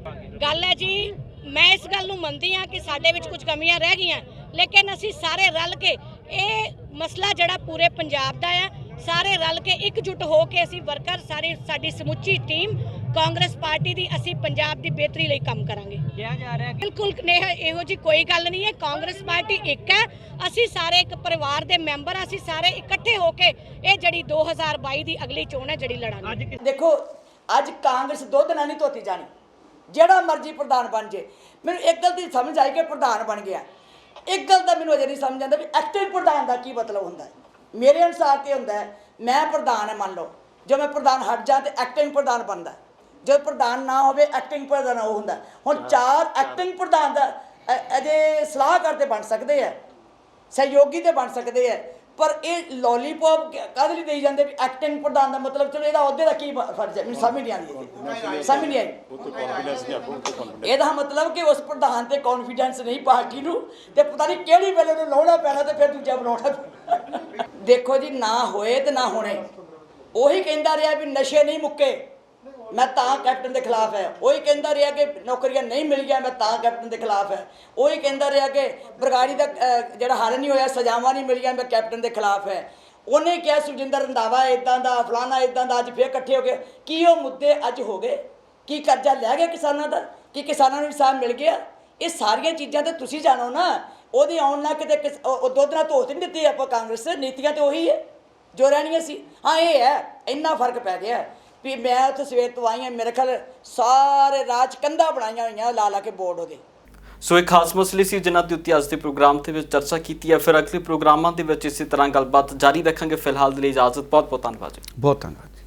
ਹਾਂ। ਗੱਲ ਹੈ ਜੀ, ਮੈਂ ਇਸ ਗੱਲ ਨੂੰ ਮੰਨਦੀ ਹਾਂ ਕਿ ਸਾਡੇ ਵਿੱਚ ਕੁਝ ਕਮੀਆਂ ਰਹਿ ਗਈਆਂ, ਲੇਕਿਨ ਅਸੀਂ ਸਾਰੇ ਰਲ ਕੇ ਇਹ ਮਸਲਾ ਜਿਹੜਾ ਪੂਰੇ ਪੰਜਾਬ ਦਾ ਹੈ, ਸਾਰੇ ਰਲ ਕੇ ਇਕਜੁੱਟ ਹੋ ਕੇ ਅਸੀਂ ਵਰਕਰ ਸਾਡੀ ਸਮੁੱਚੀ ਟੀਮ ਕਾਂਗਰਸ ਪਾਰਟੀ ਦੀ ਅਸੀਂ ਪੰਜਾਬ ਦੀ ਬਿਹਤਰੀ ਲਈ ਕੰਮ ਕਰਾਂਗੇ। ਕਿਹਾ ਜਾ ਰਿਹਾ ਬਿਲਕੁਲ ਇਹੋ ਜੀ ਕੋਈ ਗੱਲ ਨਹੀਂ ਹੈ। ਕਾਂਗਰਸ ਪਾਰਟੀ ਇੱਕ ਹੈ, ਅਸੀਂ ਸਾਰੇ ਇੱਕ ਪਰਿਵਾਰ ਦੇ ਮੈਂਬਰ, ਅਸੀਂ ਸਾਰੇ ਇਕੱਠੇ ਹੋ ਕੇ ਇਹ ਜਿਹੜੀ 2022 ਦੀ ਅਗਲੀ ਚੋਣ ਹੈ ਜਿਹੜੀ ਲੜਾਂਗੇ। ਦੇਖੋ ਅੱਜ ਕਾਂਗਰਸ ਦੁੱਧ ਨਾਲ ਨਹੀਂ ਧੋਤੀ ਜਾਣੀ, ਜਿਹੜਾ ਮਰਜ਼ੀ ਪ੍ਰਧਾਨ ਬਣ ਜੇ। ਮੈਨੂੰ ਇੱਕ ਗੱਲ ਦੀ ਸਮਝ ਆਈ ਕਿ ਪ੍ਰਧਾਨ ਬਣ ਗਿਆ, ਇੱਕ ਗੱਲ ਦਾ ਮੈਨੂੰ ਅਜੇ ਨਹੀਂ ਸਮਝ ਆਉਂਦਾ ਵੀ ਐਕਟਿਵ ਪ੍ਰਧਾਨ ਦਾ ਕੀ ਮਤਲਬ ਹੁੰਦਾ ਹੈ। ਮੇਰੇ ਅਨੁਸਾਰ ਤੇ ਹੁੰਦਾ ਹੈ ਮੈਂ ਪ੍ਰਧਾਨ ਹੈ, ਮੰਨ ਲਓ ਜੋ ਮੈਂ ਪ੍ਰਧਾਨ ਹਟ ਜਾ ਤੇ ਐਕਟਿੰਗ ਪ੍ਰਧਾਨ ਬਣਦਾ, ਜਦ ਪ੍ਰਧਾਨ ਨਾ ਹੋਵੇ ਐਕਟਿੰਗ ਪ੍ਰਧਾਨ ਉਹ ਹੁੰਦਾ। ਹੁਣ 4 ਐਕਟਿੰਗ ਪ੍ਰਧਾਨ ਦਾ ਅਜੇ ਸਲਾਹਕਾਰ ਤੇ ਬਣ ਸਕਦੇ ਆ, ਸਹਿਯੋਗੀ ਤੇ ਬਣ ਸਕਦੇ ਆ, ਪਰ ਇਹ ਲੋਲੀਪੌਪ ਕਾਹਦੇ ਲਈ ਦੇਈ ਜਾਂਦੇ ਵੀ ਐਕਟਿੰਗ ਪ੍ਰਧਾਨ ਦਾ ਮਤਲਬ ਚਲੋ ਇਹਦਾ ਅਹੁਦੇ ਦਾ ਕੀ ਫਰਜ਼ ਹੈ, ਮੈਨੂੰ ਸਮਝ ਨਹੀਂ ਆਉਂਦੀ, ਸਮਝ ਨਹੀਂ ਆਈ। ਇਹਦਾ ਮਤਲਬ ਕਿ ਉਸ ਪ੍ਰਧਾਨ ਤੇ ਕੌਨਫੀਡੈਂਸ ਨਹੀਂ ਪਾਰਟੀ ਨੂੰ, ਤੇ ਪਤਾ ਨਹੀਂ ਕਿਹੜੀ ਵੇਲੇ ਨੂੰ ਲਾਉਣਾ ਪੈਣਾ ਤੇ ਫਿਰ ਦੂਜਾ ਬਣਾਉਣਾ ਪੈਣਾ। ਦੇਖੋ ਜੀ, ਨਾ ਹੋਏ ਤੇ ਨਾ ਹੋਣੇ। ਉਹੀ ਕਹਿੰਦਾ ਰਿਹਾ ਵੀ ਨਸ਼ੇ ਨਹੀਂ ਮੁੱਕੇ, ਮੈਂ ਤਾਂ ਕੈਪਟਨ ਦੇ ਖਿਲਾਫ ਹੈ। ਉਹੀ ਕਹਿੰਦਾ ਰਿਹਾ ਕਿ ਨੌਕਰੀਆਂ ਨਹੀਂ ਮਿਲੀਆਂ, ਮੈਂ ਤਾਂ ਕੈਪਟਨ ਦੇ ਖਿਲਾਫ ਹੈ। ਉਹੀ ਕਹਿੰਦਾ ਰਿਹਾ ਕਿ ਬਰਗਾੜੀ ਦਾ ਜਿਹੜਾ ਹੱਲ ਨਹੀਂ ਹੋਇਆ, ਸਜ਼ਾਵਾਂ ਨਹੀਂ ਮਿਲੀਆਂ, ਮੈਂ ਕੈਪਟਨ ਦੇ ਖਿਲਾਫ ਹੈ। ਉਹਨੇ ਕਿਹਾ ਸੁਖਜਿੰਦਰ ਰੰਧਾਵਾ ਇੱਦਾਂ ਦਾ, ਫਲਾਣਾ ਇੱਦਾਂ ਦਾ, ਅੱਜ ਫਿਰ ਇਕੱਠੇ ਹੋ ਗਏ। ਕੀ ਉਹ ਮੁੱਦੇ ਅੱਜ ਹੋ ਗਏ? ਕੀ ਕਰਜ਼ਾ ਲੈ ਗਏ ਕਿਸਾਨਾਂ ਦਾ? ਕੀ ਕਿਸਾਨਾਂ ਨੂੰ ਇਨਸਾਫ ਮਿਲ ਗਿਆ? ਇਹ ਸਾਰੀਆਂ ਚੀਜ਼ਾਂ ਤੇ ਤੁਸੀਂ ਜਾਣੋ ਨਾ। ਉਹਦੀ ਆਉਣ ਨਾਲ ਕਿਤੇ ਉਹ ਦੁੱਧ ਨਾਲ ਧੋਤ ਨਹੀਂ ਦਿੱਤੀ ਆਪਾਂ ਕਾਂਗਰਸ, ਨੀਤੀਆਂ ਤੇ ਉਹੀ ਹੈ ਜੋ ਰਹਿਣੀਆਂ ਸੀ। ਹਾਂ, ਇਹ ਹੈ ਇੰਨਾ ਫਰਕ ਪੈ ਗਿਆ ਵੀ ਮੈਂ ਉੱਥੇ ਸਵੇਰ ਤੋਂ ਆਈ ਹਾਂ, ਮੇਰੇ ਖਿਆਲ ਸਾਰੇ ਰਾਜ ਕੰਧਾਂ ਬਣਾਈਆਂ ਹੋਈਆਂ ਲਾ ਕੇ ਬੋਰਡ ਉਹਦੇ। ਸੋ ਇਹ ਖਾਸ ਮਸਲੇ ਸੀ ਜਿਨ੍ਹਾਂ ਦੇ ਉੱਤੇ ਅੱਜ ਦੇ ਪ੍ਰੋਗਰਾਮ ਦੇ ਵਿੱਚ ਚਰਚਾ ਕੀਤੀ ਹੈ। ਫਿਰ ਅਗਲੇ ਪ੍ਰੋਗਰਾਮਾਂ ਦੇ ਵਿੱਚ ਇਸੇ ਤਰ੍ਹਾਂ ਗੱਲਬਾਤ ਜਾਰੀ ਰੱਖਾਂਗੇ। ਫਿਲਹਾਲ ਦੇ ਲਈ ਇਜਾਜ਼ਤ। ਬਹੁਤ ਬਹੁਤ ਧੰਨਵਾਦ ਜੀ। ਬਹੁਤ ਧੰਨਵਾਦ।